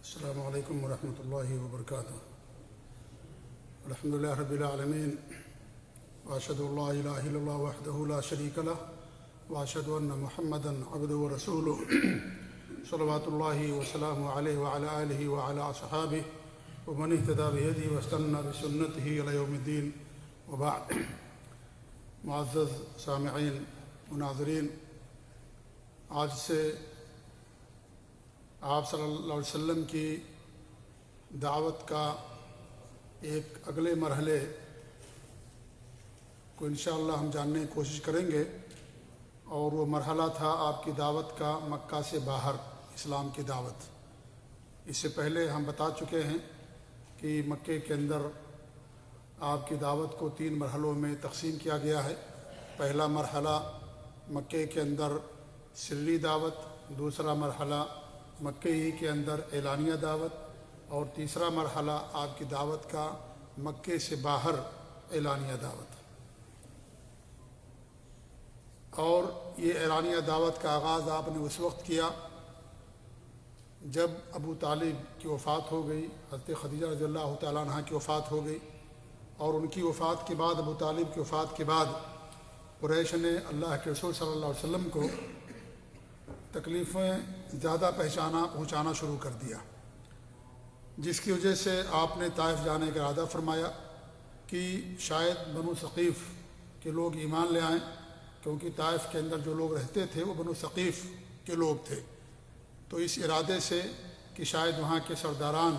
السلام علیکم ورحمۃ اللہ وبرکاتہ۔ الحمدللہ رب العالمین، واشہد ان لا الہ الا اللہ وحدہ لا شریک لہ، واشہد ان محمدا عبدہ ورسولہ، صلوات اللہ وسلامہ علیہ وعلی آلہ وعلی اصحابہ ومن اہتدی بہدیہ واستنى بسنتہ الی یوم الدین، وبعد۔ معزز سامعین و ناظرین، آج سے آپ صلی اللہ علیہ وسلم کی دعوت کا ایک اگلے مرحلے کو انشاءاللہ ہم جاننے کی کوشش کریں گے، اور وہ مرحلہ تھا آپ کی دعوت کا مکہ سے باہر اسلام کی دعوت۔ اس سے پہلے ہم بتا چکے ہیں کہ مکے کے اندر آپ کی دعوت کو 3 مرحلوں میں تقسیم کیا گیا ہے۔ پہلا مرحلہ مکے کے اندر سری دعوت، دوسرا مرحلہ مکے ہی کے اندر اعلانیہ دعوت، اور تیسرا مرحلہ آپ کی دعوت کا مکے سے باہر اعلانیہ دعوت۔ اور یہ اعلانیہ دعوت کا آغاز آپ نے اس وقت کیا جب ابو طالب کی وفات ہو گئی، حضرت خدیجہ رضی اللہ تعالیٰ عنہ کی وفات ہو گئی، اور ان کی وفات کے بعد، ابو طالب کی وفات کے بعد، قریش نے اللہ کے رسول صلی اللہ علیہ وسلم کو تکلیفیں زیادہ پہنچانا شروع کر دیا، جس کی وجہ سے آپ نے طائف جانے کا ارادہ فرمایا کہ شاید بنو ثقیف کے لوگ ایمان لے آئیں، کیونکہ طائف کے اندر جو لوگ رہتے تھے وہ بنو ثقیف کے لوگ تھے۔ تو اس ارادے سے کہ شاید وہاں کے سرداران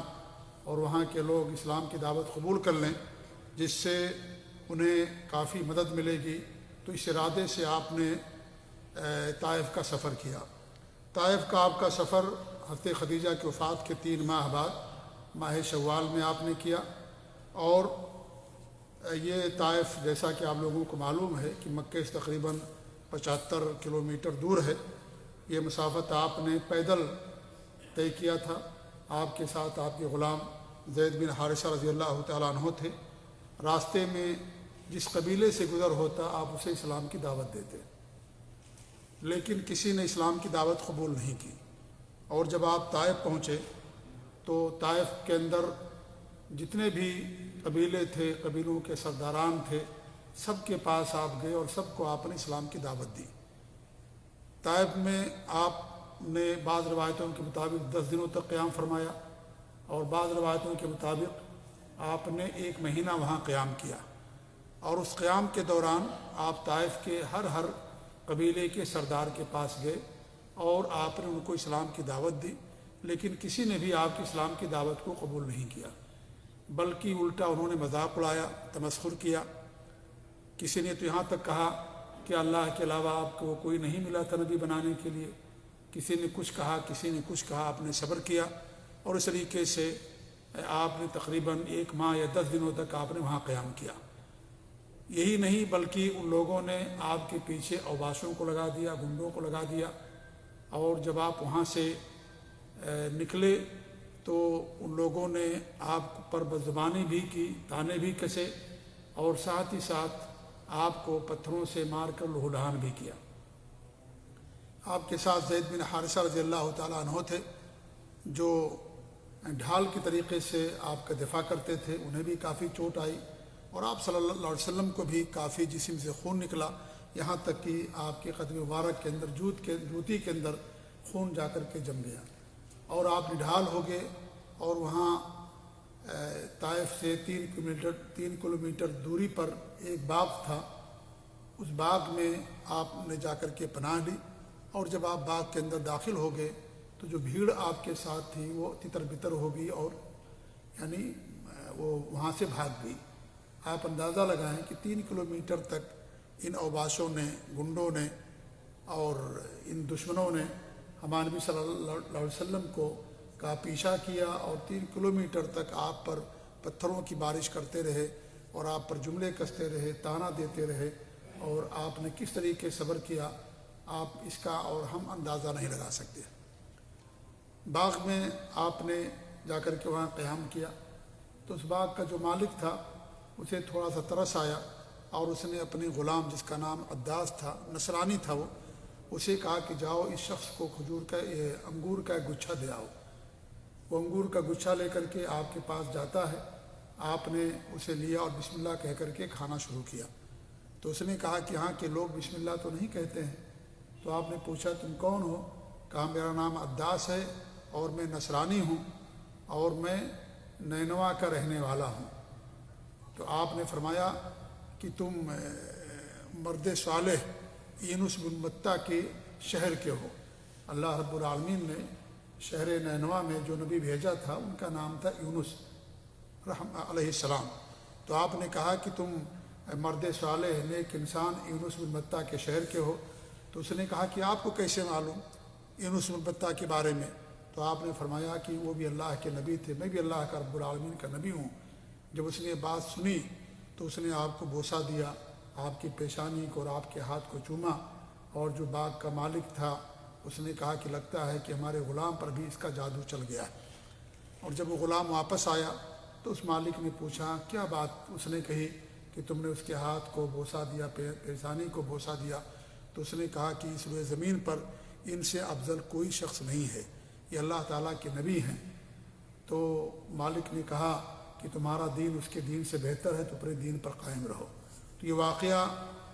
اور وہاں کے لوگ اسلام کی دعوت قبول کر لیں، جس سے انہیں کافی مدد ملے گی، تو اس ارادے سے آپ نے طائف کا سفر کیا۔ طائف کا آپ کا سفر حضرت خدیجہ کی وفات کے 3 ماہ بعد ماہ شوال میں آپ نے کیا، اور یہ طائف جیسا کہ آپ لوگوں کو معلوم ہے کہ مکے سے تقریباً 75 کلومیٹر دور ہے۔ یہ مسافت آپ نے پیدل طے کیا تھا۔ آپ کے ساتھ آپ کے غلام زید بن حارثہ رضی اللہ تعالیٰ عنہ تھے۔ راستے میں جس قبیلے سے گزر ہوتا آپ اسے اسلام کی دعوت دیتے، لیکن کسی نے اسلام کی دعوت قبول نہیں کی۔ اور جب آپ طائف پہنچے تو طائف کے اندر جتنے بھی قبیلے تھے، قبیلوں کے سرداران تھے، سب کے پاس آپ گئے اور سب کو آپ نے اسلام کی دعوت دی۔ طائف میں آپ نے بعض روایتوں کے مطابق 10 دنوں تک قیام فرمایا، اور بعض روایتوں کے مطابق آپ نے 1 مہینہ وہاں قیام کیا، اور اس قیام کے دوران آپ طائف کے ہر قبیلے کے سردار کے پاس گئے اور آپ نے ان کو اسلام کی دعوت دی، لیکن کسی نے بھی آپ کی اسلام کی دعوت کو قبول نہیں کیا، بلکہ الٹا انہوں نے مذاق اڑایا، تمسخر کیا۔ کسی نے تو یہاں تک کہا کہ اللہ کے علاوہ آپ کو کوئی نہیں ملا تھا نبی بنانے کے لیے۔ کسی نے کچھ کہا، کسی نے کچھ کہا، آپ نے صبر کیا، اور اس طریقے سے آپ نے تقریباً 1 ماہ یا 10 دنوں تک آپ نے وہاں قیام کیا۔ یہی نہیں بلکہ ان لوگوں نے آپ کے پیچھے اوباشوں کو لگا دیا، گنڈوں کو لگا دیا، اور جب آپ وہاں سے نکلے تو ان لوگوں نے آپ پر بدزبانی بھی کی، طعنے بھی کسے، اور ساتھ ہی ساتھ آپ کو پتھروں سے مار کر لہو لہان بھی کیا۔ آپ کے ساتھ زید بن حارثہ رضی اللہ تعالیٰ عنہ تھے، جو ڈھال کے طریقے سے آپ کا دفاع کرتے تھے، انہیں بھی کافی چوٹ آئی، اور آپ صلی اللہ علیہ وسلم کو بھی کافی جسم سے خون نکلا، یہاں تک کہ آپ کے قدم مبارک کے اندر جوتی کے اندر خون جا کر کے جم گیا، اور آپ نڈھال ہو گئے۔ اور وہاں طائف سے 3 کلومیٹر دوری پر ایک باغ تھا، اس باغ میں آپ نے جا کر کے پناہ لی، اور جب آپ باغ کے اندر داخل ہو گئے تو جو بھیڑ آپ کے ساتھ تھی وہ تتر بتر ہو گئی، اور یعنی وہ وہاں سے بھاگ گئی۔ آپ اندازہ لگائیں کہ 3 کلومیٹر تک ان اوباشوں نے، گنڈوں نے اور ان دشمنوں نے ہمارے نبی صلی اللہ علیہ وسلم کو کا پیچھا کیا، اور 3 کلومیٹر تک آپ پر پتھروں کی بارش کرتے رہے، اور آپ پر جملے کستے رہے، طعنہ دیتے رہے، اور آپ نے کس طریقے صبر کیا، آپ اس کا اور ہم اندازہ نہیں لگا سکتے۔ باغ میں آپ نے جا کر کے وہاں قیام کیا، تو اس باغ کا جو مالک تھا اسے تھوڑا سا ترس آیا، اور اس نے اپنے غلام جس کا نام عداس تھا، نصرانی تھا وہ، اسے کہا کہ جاؤ اس شخص کو انگور کا ایک گچھا دے آؤ۔ وہ انگور کا گچھا لے کر کے آپ کے پاس جاتا ہے، آپ نے اسے لیا اور بسم اللہ کہہ کر کے کھانا شروع کیا۔ تو اس نے کہا کہ ہاں کہ لوگ بسم اللہ تو نہیں کہتے ہیں۔ تو آپ نے پوچھا تم کون ہو؟ کہا میرا نام عداس ہے اور میں نصرانی ہوں اور میں نینوا کا رہنے والا ہوں۔ تو آپ نے فرمایا کہ تم مرد صالح یونس بن متہ کے شہر کے ہو۔ اللہ رب العالمین نے شہر نینوا میں جو نبی بھیجا تھا ان کا نام تھا یونس علیہ السلام۔ تو آپ نے کہا کہ تم مرد صالح نیک انسان یونس بن متہ کے شہر کے ہو۔ تو اس نے کہا کہ آپ کو کیسے معلوم یونس بن متہ کے بارے میں؟ تو آپ نے فرمایا کہ وہ بھی اللہ کے نبی تھے، میں بھی اللہ کا رب العالمین کا نبی ہوں۔ جب اس نے بات سنی تو اس نے آپ کو بوسہ دیا، آپ کی پیشانی کو اور آپ کے ہاتھ کو چوما، اور جو باغ کا مالک تھا اس نے کہا کہ لگتا ہے کہ ہمارے غلام پر بھی اس کا جادو چل گیا ہے۔ اور جب وہ غلام واپس آیا تو اس مالک نے پوچھا کیا بات؟ اس نے کہی کہ تم نے اس کے ہاتھ کو بوسہ دیا، پیشانی کو بوسہ دیا۔ تو اس نے کہا کہ اس روئے زمین پر ان سے افضل کوئی شخص نہیں ہے، یہ اللہ تعالیٰ کے نبی ہیں۔ تو مالک نے کہا کہ تمہارا دین اس کے دین سے بہتر ہے تو اپنے دین پر قائم رہو۔ تو یہ واقعہ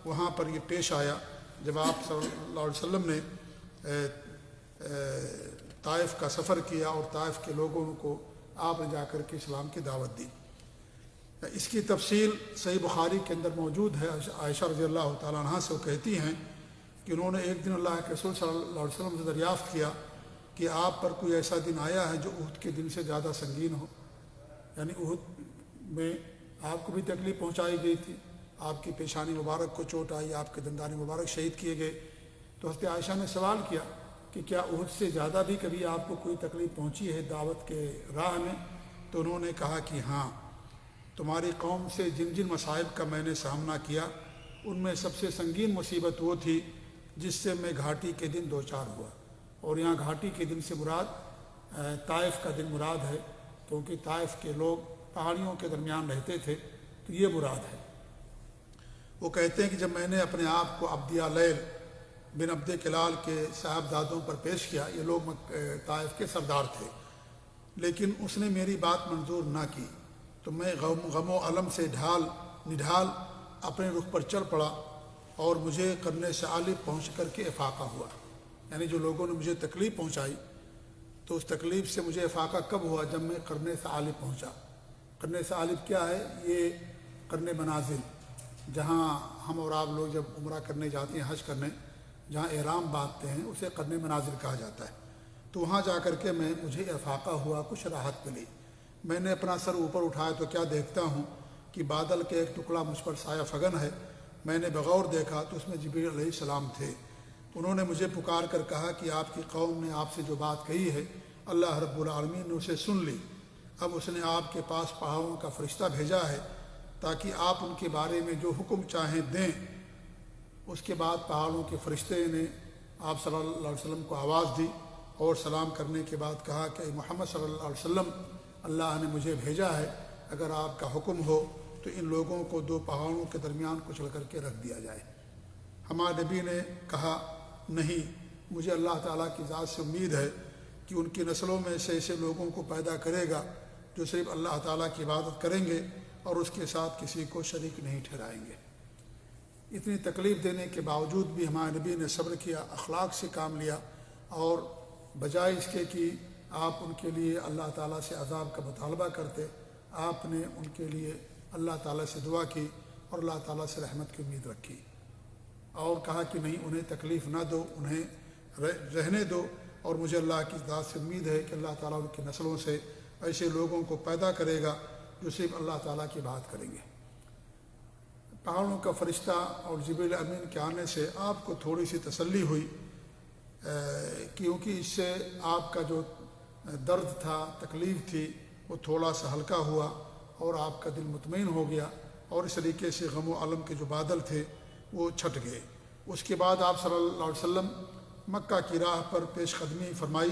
وہاں پر یہ پیش آیا جب آپ صلی اللہ علیہ وسلم نے طائف کا سفر کیا اور طائف کے لوگوں کو آپ نے جا کر کے اسلام کی دعوت دی۔ اس کی تفصیل صحیح بخاری کے اندر موجود ہے۔ عائشہ رضی اللہ تعالیٰ عنہا سے وہ کہتی ہیں کہ انہوں نے ایک دن اللہ کے رسول صلی اللہ علیہ وسلم سے دریافت کیا کہ آپ پر کوئی ایسا دن آیا ہے جو احد کے دن سے زیادہ سنگین ہو؟ یعنی احد میں آپ کو بھی تکلیف پہنچائی گئی تھی، آپ کی پیشانی مبارک کو چوٹ آئی، آپ کے دندان مبارک شہید کیے گئے۔ تو حضرت عائشہ نے سوال کیا کہ کیا احد سے زیادہ بھی کبھی آپ کو کوئی تکلیف پہنچی ہے دعوت کے راہ میں؟ تو انہوں نے کہا کہ ہاں، تمہاری قوم سے جن جن مصائب کا میں نے سامنا کیا ان میں سب سے سنگین مصیبت وہ تھی جس سے میں گھاٹی کے دن دوچار ہوا۔ اور یہاں گھاٹی کے دن سے مراد طائف کا دن مراد ہے، کیونکہ طائف کے لوگ پہاڑیوں کے درمیان رہتے تھے، تو یہ مراد ہے۔ وہ کہتے ہیں کہ جب میں نے اپنے آپ کو عبد لیل بن عبد کلال کے صاحبزادوں پر پیش کیا، یہ لوگ طائف کے سردار تھے، لیکن اس نے میری بات منظور نہ کی، تو میں غم و علم سے نڈھال اپنے رخ پر چل پڑا اور مجھے قرن ثعالب پہنچ کر کے افاقہ ہوا۔ یعنی جو لوگوں نے مجھے تکلیف پہنچائی تو اس تکلیف سے مجھے افاقہ کب ہوا؟ جب میں قرن ثعالب پہنچا۔ قرن ثعالب کیا ہے؟ یہ قرن منازل، جہاں ہم اور آپ لوگ جب عمرہ کرنے جاتے ہیں، حج کرنے، جہاں احرام باندھتے ہیں اسے قرن منازل کہا جاتا ہے۔ تو وہاں جا کر کے مجھے افاقہ ہوا، کچھ راحت ملی۔ میں نے اپنا سر اوپر اٹھایا تو کیا دیکھتا ہوں کہ بادل کا ایک ٹکڑا مجھ پر سایہ فگن ہے۔ میں نے بغور دیکھا تو اس میں جبریل علیہ السلام تھے۔ انہوں نے مجھے پکار کر کہا کہ آپ کی قوم نے آپ سے جو بات کہی ہے اللہ رب العالمین نے اسے سن لی، اب اس نے آپ کے پاس پہاڑوں کا فرشتہ بھیجا ہے تاکہ آپ ان کے بارے میں جو حکم چاہیں دیں۔ اس کے بعد پہاڑوں کے فرشتے نے آپ صلی اللہ علیہ وسلم کو آواز دی اور سلام کرنے کے بعد کہا کہ محمد صلی اللہ علیہ وسلم، اللہ نے مجھے بھیجا ہے، اگر آپ کا حکم ہو تو ان لوگوں کو دو پہاڑوں کے درمیان کچل کر کے رکھ دیا جائے۔ ہمارے نبی نے کہا نہیں، مجھے اللہ تعالیٰ کی ذات سے امید ہے کہ ان کی نسلوں میں سے ایسے لوگوں کو پیدا کرے گا جو صرف اللہ تعالیٰ کی عبادت کریں گے اور اس کے ساتھ کسی کو شریک نہیں ٹھہرائیں گے۔ اتنی تکلیف دینے کے باوجود بھی ہمارے نبی نے صبر کیا، اخلاق سے کام لیا، اور بجائے اس کے کہ آپ ان کے لیے اللہ تعالیٰ سے عذاب کا مطالبہ کرتے، آپ نے ان کے لیے اللہ تعالیٰ سے دعا کی اور اللہ تعالیٰ سے رحمت کی امید رکھی، اور کہا کہ نہیں، انہیں تکلیف نہ دو، انہیں رہنے دو، اور مجھے اللہ کی ذات سے امید ہے کہ اللہ تعالیٰ ان کی نسلوں سے ایسے لوگوں کو پیدا کرے گا جو صرف اللہ تعالیٰ کی بات کریں گے۔ پہاڑوں کا فرشتہ اور جبریل امین کے آنے سے آپ کو تھوڑی سی تسلی ہوئی، کیونکہ اس سے آپ کا جو درد تھا، تکلیف تھی، وہ تھوڑا سا ہلکا ہوا اور آپ کا دل مطمئن ہو گیا، اور اس طریقے سے غم و علم کے جو بادل تھے وہ چھٹ گئے۔ اس کے بعد آپ صلی اللہ علیہ وسلم مکہ کی راہ پر پیش قدمی فرمائی،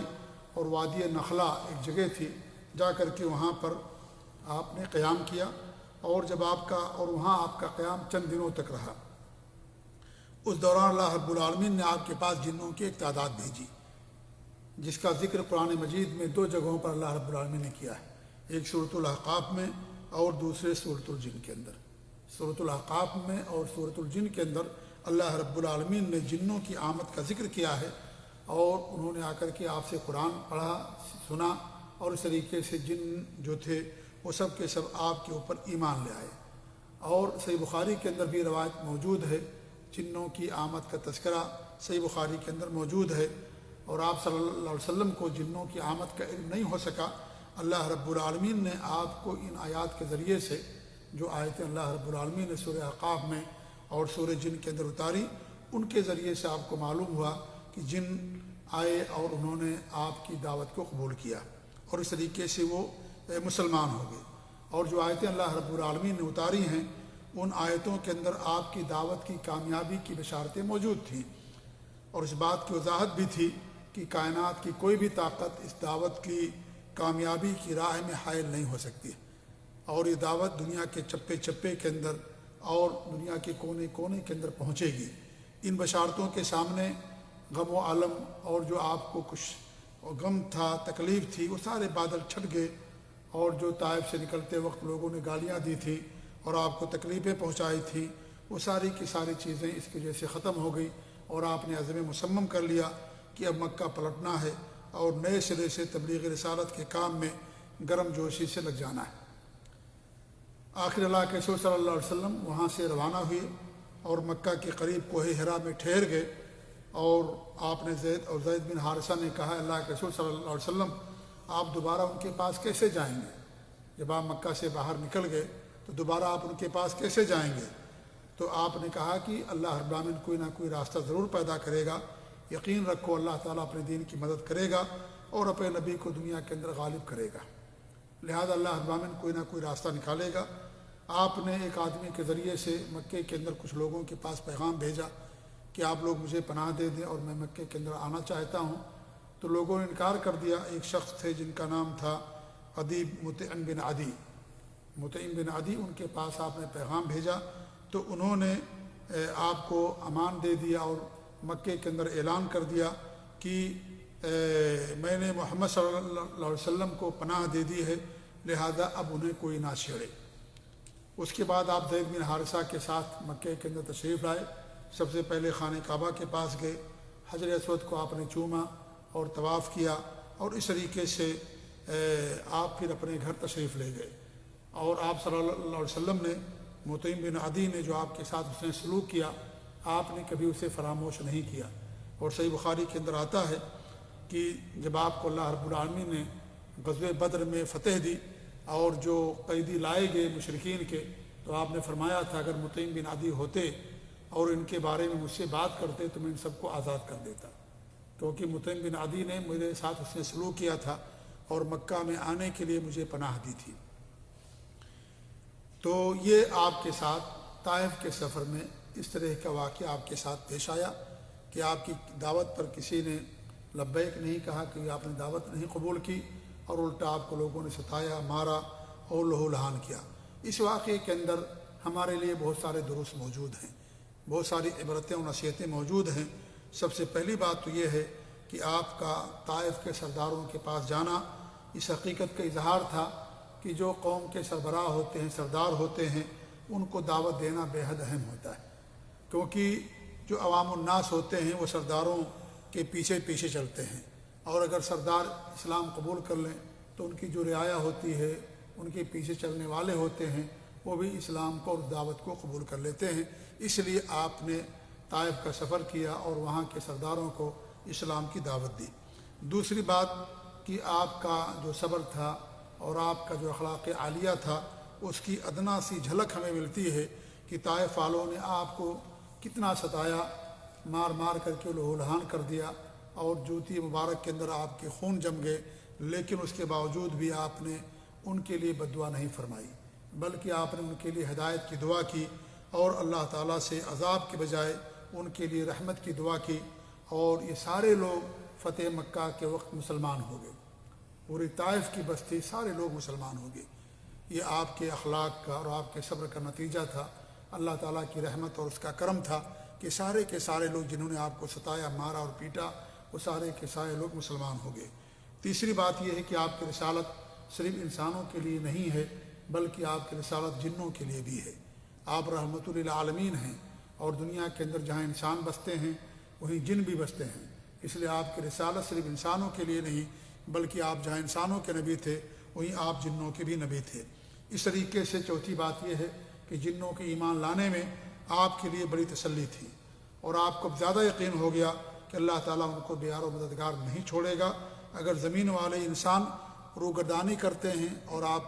اور وادی نخلا ایک جگہ تھی، جا کر کے وہاں پر آپ نے قیام کیا، اور جب وہاں آپ کا قیام چند دنوں تک رہا۔ اس دوران اللہ رب العالمین نے آپ کے پاس جنوں کی ایک تعداد بھیجی، جس کا ذکر قرآن مجید میں 2 جگہوں پر اللہ رب العالمین نے کیا ہے، ایک سورۃ الاحقاف میں اور دوسرے سورۃ الجن کے اندر۔ سورۃ الاحقاف میں اور سورۃ الجن کے اندر اللہ رب العالمین نے جنوں کی آمد کا ذکر کیا ہے، اور انہوں نے آ کر کے آپ سے قرآن پڑھا، سنا، اور اس طریقے سے جن جو تھے وہ سب کے سب آپ کے اوپر ایمان لے آئے۔ اور صحیح بخاری کے اندر بھی روایت موجود ہے، جنوں کی آمد کا تذکرہ صحیح بخاری کے اندر موجود ہے، اور آپ صلی اللہ علیہ وسلم کو جنوں کی آمد کا علم نہیں ہو سکا۔ اللہ رب العالمین نے آپ کو ان آیات کے ذریعے سے، جو آیتیں اللہ رب العالمین نے سورہ احقاف میں اور سورہ جن کے اندر اتاری، ان کے ذریعے سے آپ کو معلوم ہوا کہ جن آئے اور انہوں نے آپ کی دعوت کو قبول کیا، اور اس طریقے سے وہ مسلمان ہو گئے۔ اور جو آیتیں اللہ رب العالمین نے اتاری ہیں، ان آیتوں کے اندر آپ کی دعوت کی کامیابی کی بشارتیں موجود تھیں، اور اس بات کی وضاحت بھی تھی کہ کائنات کی کوئی بھی طاقت اس دعوت کی کامیابی کی راہ میں حائل نہیں ہو سکتی، اور یہ دعوت دنیا کے چپے چپے کے اندر اور دنیا کے کونے کونے کے اندر پہنچے گی۔ ان بشارتوں کے سامنے غم و عالم اور جو آپ کو کچھ غم تھا، تکلیف تھی، وہ سارے بادل چھٹ گئے، اور جو طائف سے نکلتے وقت لوگوں نے گالیاں دی تھیں اور آپ کو تکلیفیں پہنچائی تھیں، وہ ساری کی ساری چیزیں اس کی وجہ سے ختم ہو گئی، اور آپ نے عزم مصمم کر لیا کہ اب مکہ پلٹنا ہے اور نئے سرے سے تبلیغ رسالت کے کام میں گرم جوشی سے لگ جانا ہے۔ آخر اللہ کے رسول صلی اللہ علیہ وسلم وہاں سے روانہ ہوئے اور مکہ کے قریب کوہ حرا میں ٹھہر گئے، اور آپ نے زید بن حارثہ نے کہا، اللہ کے رسول صلی اللہ علیہ وسلم آپ دوبارہ ان کے پاس کیسے جائیں گے؟ جب آپ مکہ سے باہر نکل گئے تو دوبارہ آپ ان کے پاس کیسے جائیں گے؟ تو آپ نے کہا کہ اللہ رب العالمین کوئی نہ کوئی راستہ ضرور پیدا کرے گا، یقین رکھو اللہ تعالیٰ اپنے دین کی مدد کرے گا اور اپنے نبی کو دنیا کے اندر غالب کرے گا، لہذا اللہ رب العالمین کوئی نہ کوئی راستہ نکالے گا۔ آپ نے ایک آدمی کے ذریعے سے مکے کے اندر کچھ لوگوں کے پاس پیغام بھیجا کہ آپ لوگ مجھے پناہ دے دیں اور میں مکے کے اندر آنا چاہتا ہوں، تو لوگوں نے انکار کر دیا۔ ایک شخص تھے جن کا نام تھا مطعم بن عدی، ان کے پاس آپ نے پیغام بھیجا تو انہوں نے آپ کو امان دے دیا اور مکے کے اندر اعلان کر دیا کہ میں نے محمد صلی اللہ علیہ وسلم کو پناہ دے دی ہے، لہذا اب انہیں کوئی نہ چھیڑے۔ اس کے بعد آپ زید بن حارثہ کے ساتھ مکے کے اندر تشریف لائے۔ سب سے پہلے خانہ کعبہ کے پاس گئے، حجر اسود کو آپ نے چوما اور طواف کیا، اور اس طریقے سے آپ پھر اپنے گھر تشریف لے گئے، اور آپ صلی اللہ علیہ وسلم نے مطعم بن عدی نے جو آپ کے ساتھ اس نے سلوک کیا، آپ نے کبھی اسے فراموش نہیں کیا۔ اور صحیح بخاری کے اندر آتا ہے کہ جب آپ کو اللہ رب العالمین نے غزوہ بدر میں فتح دی اور جو قیدی لائے گئے مشرکین کے، تو آپ نے فرمایا تھا اگر مطعم بن عدی ہوتے اور ان کے بارے میں مجھ سے بات کرتے تو میں ان سب کو آزاد کر دیتا، کیونکہ مطعم بن عدی نے میرے ساتھ اس نے سلوک کیا تھا اور مکہ میں آنے کے لیے مجھے پناہ دی تھی۔ تو یہ آپ کے ساتھ طائف کے سفر میں اس طرح کا واقعہ آپ کے ساتھ پیش آیا کہ آپ کی دعوت پر کسی نے لبیک نہیں کہا، کہ آپ نے دعوت نہیں قبول کی، اور الٹا آپ کو لوگوں نے ستایا، مارا اور لہو لہان کیا۔ اس واقعے کے اندر ہمارے لیے بہت سارے دروس موجود ہیں، بہت ساری عبرتیں اور نصیحتیں موجود ہیں۔ سب سے پہلی بات تو یہ ہے کہ آپ کا طائف کے سرداروں کے پاس جانا اس حقیقت کا اظہار تھا کہ جو قوم کے سربراہ ہوتے ہیں، سردار ہوتے ہیں، ان کو دعوت دینا بے حد اہم ہوتا ہے، کیونکہ جو عوام الناس ہوتے ہیں وہ سرداروں کے پیچھے پیچھے چلتے ہیں، اور اگر سردار اسلام قبول کر لیں تو ان کی جو رعایا ہوتی ہے، ان کے پیچھے چلنے والے ہوتے ہیں، وہ بھی اسلام کو اور دعوت کو قبول کر لیتے ہیں۔ اس لیے آپ نے طائف کا سفر کیا اور وہاں کے سرداروں کو اسلام کی دعوت دی۔ دوسری بات کہ آپ کا جو صبر تھا اور آپ کا جو اخلاق عالیہ تھا، اس کی ادنا سی جھلک ہمیں ملتی ہے کہ طائف والوں نے آپ کو کتنا ستایا، مار مار کر کے لہو لہان کر دیا، اور جوتی مبارک کے اندر آپ کے خون جم گئے، لیکن اس کے باوجود بھی آپ نے ان کے لیے بد دعا نہیں فرمائی، بلکہ آپ نے ان کے لیے ہدایت کی دعا کی، اور اللہ تعالیٰ سے عذاب کے بجائے ان کے لیے رحمت کی دعا کی، اور یہ سارے لوگ فتح مکہ کے وقت مسلمان ہو گئے، پوری طائف کی بستی سارے لوگ مسلمان ہو گئے۔ یہ آپ کے اخلاق کا اور آپ کے صبر کا نتیجہ تھا، اللہ تعالیٰ کی رحمت اور اس کا کرم تھا کہ سارے کے سارے لوگ جنہوں نے آپ کو ستایا، مارا اور پیٹا، وہ سارے کے سارے لوگ مسلمان ہو گئے۔ تیسری بات یہ ہے کہ آپ کی رسالت صرف انسانوں کے لیے نہیں ہے بلکہ آپ کی رسالت جنوں کے لیے بھی ہے۔ آپ رحمت للعالمین ہیں، اور دنیا کے اندر جہاں انسان بستے ہیں وہیں جن بھی بستے ہیں، اس لیے آپ کی رسالت صرف انسانوں کے لیے نہیں بلکہ آپ جہاں انسانوں کے نبی تھے وہیں آپ جنوں کے بھی نبی تھے۔ اس طریقے سے چوتھی بات یہ ہے کہ جنوں کے ایمان لانے میں آپ کے لیے بڑی تسلی تھی، اور آپ کو زیادہ یقین ہو گیا کہ اللہ تعالیٰ ان کو بیار و مددگار نہیں چھوڑے گا۔ اگر زمین والے انسان روگردانی کرتے ہیں اور آپ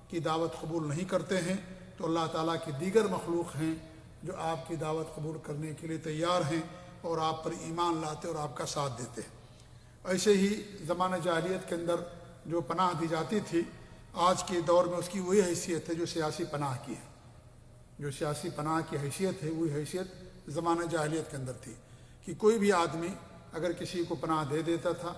کی دعوت قبول نہیں کرتے ہیں تو اللہ تعالیٰ کی دیگر مخلوق ہیں جو آپ کی دعوت قبول کرنے کے لیے تیار ہیں اور آپ پر ایمان لاتے اور آپ کا ساتھ دیتے ہیں۔ ایسے ہی زمانہ جاہلیت کے اندر جو پناہ دی جاتی تھی، آج کے دور میں اس کی وہی حیثیت ہے جو سیاسی پناہ کی ہے۔ جو سیاسی پناہ کی حیثیت ہے وہی حیثیت زمانہ جاہلیت کے اندر تھی کہ کوئی بھی آدمی اگر کسی کو پناہ دے دیتا تھا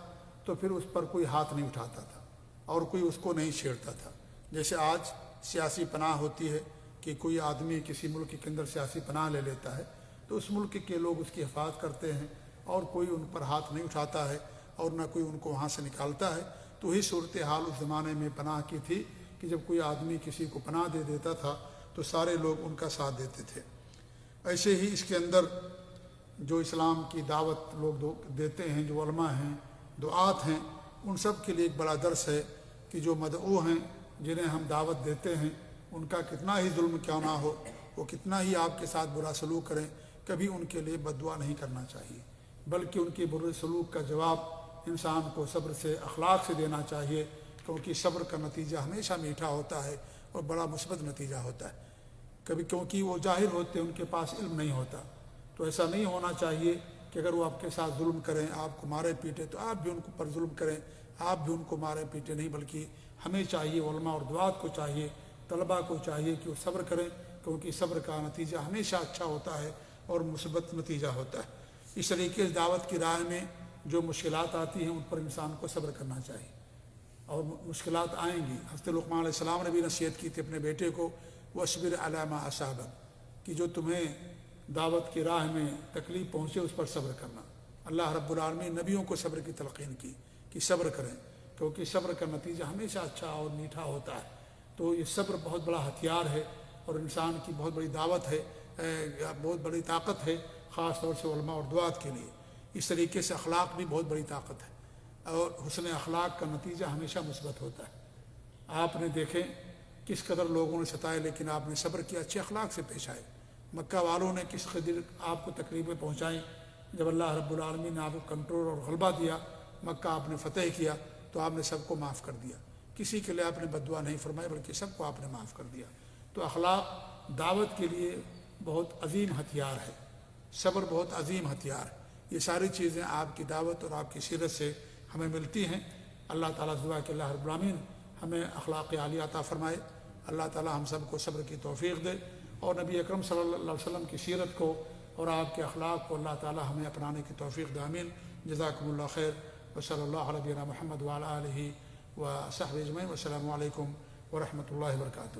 تو پھر اس پر کوئی ہاتھ نہیں اٹھاتا تھا اور کوئی اس کو نہیں چھیڑتا تھا۔ جیسے آج سیاسی پناہ ہوتی ہے کہ کوئی آدمی کسی ملک کے اندر سیاسی پناہ لے لیتا ہے تو اس ملک کے لوگ اس کی حفاظت کرتے ہیں اور کوئی ان پر ہاتھ نہیں اٹھاتا ہے اور نہ کوئی ان کو وہاں سے نکالتا ہے۔ تو وہی صورتحال اس زمانے میں پناہ کی تھی کہ جب کوئی آدمی کسی کو پناہ دے دیتا تھا تو سارے لوگ ان کا ساتھ دیتے تھے۔ ایسے ہی اس کے اندر جو اسلام کی دعوت لوگ دیتے ہیں، جو علماء ہیں، دعات ہیں، ان سب کے لیے ایک بڑا درس ہے کہ جو مدعو ہیں جنہیں ہم دعوت دیتے ہیں ان کا کتنا ہی ظلم کیوں نہ ہو، وہ کتنا ہی آپ کے ساتھ برا سلوک کریں، کبھی ان کے لیے بد دعا نہیں کرنا چاہیے، بلکہ ان کے برے سلوک کا جواب انسان کو صبر سے، اخلاق سے دینا چاہیے، کیونکہ صبر کا نتیجہ ہمیشہ میٹھا ہوتا ہے اور بڑا مثبت نتیجہ ہوتا ہے۔ کبھی کیونکہ وہ جاہل ہوتے ہیں، ان کے پاس علم نہیں ہوتا، تو ایسا نہیں ہونا چاہیے کہ اگر وہ آپ کے ساتھ ظلم کریں، آپ کو مارے پیٹے، تو آپ بھی ان پر ظلم کریں، آپ بھی ان کو مارے پیٹے نہیں، بلکہ ہمیں چاہیے، علماء اور دعات کو چاہیے، طلباء کو چاہیے کہ وہ صبر کریں، کیونکہ صبر کا نتیجہ ہمیشہ اچھا ہوتا ہے اور مثبت نتیجہ ہوتا ہے۔ اس طریقے سے دعوت کی راہ میں جو مشکلات آتی ہیں ان پر انسان کو صبر کرنا چاہیے، اور مشکلات آئیں گی۔ حضرت لقمان علیہ السلام نے بھی نصیحت کی تھی اپنے بیٹے کو، وَاصْبِرْ عَلَىٰ مَا أَصَابَكَ، کہ جو تمہیں دعوت کی راہ میں تکلیف پہنچے اس پر صبر کرنا۔ اللہ رب العالمین نبیوں کو صبر کی تلقین کی کہ صبر کریں، کیونکہ صبر کا نتیجہ ہمیشہ اچھا اور میٹھا ہوتا ہے۔ تو یہ صبر بہت بڑا ہتھیار ہے اور انسان کی بہت بڑی دعوت ہے، بہت بڑی طاقت ہے، خاص طور سے علماء اور دعات کے لیے۔ اس طریقے سے اخلاق بھی بہت بڑی طاقت ہے، اور حسن اخلاق کا نتیجہ ہمیشہ مثبت ہوتا ہے۔ آپ نے دیکھیں کس قدر لوگوں نے ستائے لیکن آپ نے صبر کیا، اچھے اخلاق سے پیش آئے۔ مکہ والوں نے کس قدر آپ کو تکلیفیں پہنچائیں، جب اللہ رب العالمین نے آپ کو کنٹرول اور غلبہ دیا، مکہ آپ نے فتح کیا، تو آپ نے سب کو معاف کر دیا، کسی کے لیے آپ نے بد دعا نہیں فرمائی بلکہ سب کو آپ نے معاف کر دیا۔ تو اخلاق دعوت کے لیے بہت عظیم ہتھیار ہے، صبر بہت عظیم ہتھیار ہے۔ یہ ساری چیزیں آپ کی دعوت اور آپ کی سیرت سے ہمیں ملتی ہیں۔ اللہ تعالیٰ سے دعا کہ اللہ رب العالمین ہمیں اخلاق عالیہ عطا فرمائے، اللہ تعالیٰ ہم سب کو صبر کی توفیق دے، اور نبی اکرم صلی اللہ علیہ وسلم کی سیرت کو اور آپ کے اخلاق کو اللہ تعالیٰ ہمیں اپنانے کی توفیق دے، آمین۔ جزاکم اللہ خیر، وصلی اللہ علی نبینا محمد وعلی آلہ وصحبہ اجمعین، والسلام علیکم ورحمۃ اللہ وبرکاتہ۔